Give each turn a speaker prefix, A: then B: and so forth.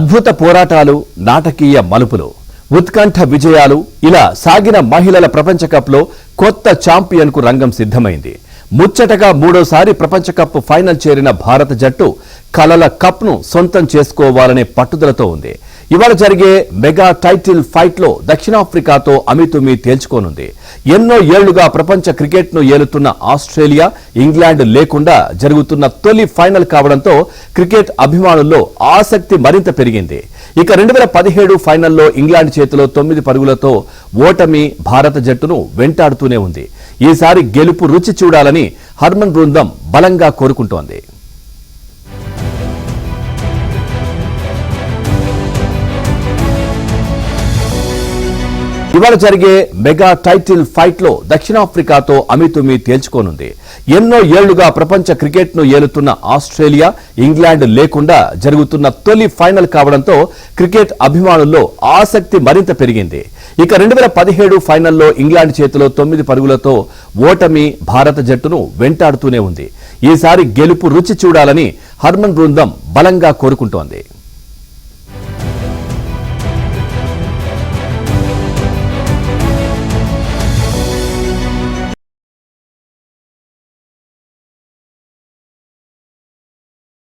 A: అద్భుత పోరాటాలు, నాటకీయ మలుపులు, ఉత్కంఠ విజయాలు ఇలా సాగిన మహిళల ప్రపంచ కప్లో కొత్త ఛాంపియన్కు రంగం సిద్ధమైంది. ముచ్చటగా మూడోసారి ప్రపంచ కప్ ఫైనల్ చేరిన భారత జట్టు కలల కప్ను సొంతం చేసుకోవాలనే పట్టుదలతో ఉంది. ఇవాళ జరిగే మెగా టైటిల్ ఫైట్లో దక్షిణాఫ్రికాతో అమీతుమీ తేల్చుకోనుంది. ఎన్నో ఏళ్లుగా ప్రపంచ క్రికెట్ను ఏలుతున్న ఆస్ట్రేలియా, ఇంగ్లాండ్ లేకుండా జరుగుతున్న తొలి ఫైనల్ కావడంతో క్రికెట్ అభిమానుల్లో ఆసక్తి మరింత పెరిగింది. ఇక 2017 ఫైనల్లో ఇంగ్లాండ్ చేతిలో 9 పరుగులతో ఓటమి భారత జట్టును వెంటాడుతూనే ఉంది. ఈసారి గెలుపు రుచి చూడాలని హర్మన్ బృందం బలంగా కోరుకుంటోంది. ఇవాళ జరిగే మెగా టైటిల్ ఫైట్లో దక్షిణాఫ్రికాతో అమీతుమీ తేల్చుకోనుంది. ఎన్నో ఏళ్లుగా ప్రపంచ క్రికెట్ను ఏలుతున్న ఆస్ట్రేలియా, ఇంగ్లాండ్ లేకుండా జరుగుతున్న తొలి ఫైనల్ కావడంతో క్రికెట్ అభిమానుల్లో ఆసక్తి మరింత పెరిగింది. ఇక 2017 ఫైనల్లో ఇంగ్లాండ్ చేతిలో 9 పరుగులతో ఓటమి భారత జట్టును వెంటాడుతూనే ఉంది. ఈసారి గెలుపు రుచి చూడాలని హర్మన్ బృందం బలంగా కోరుకుంటోంది.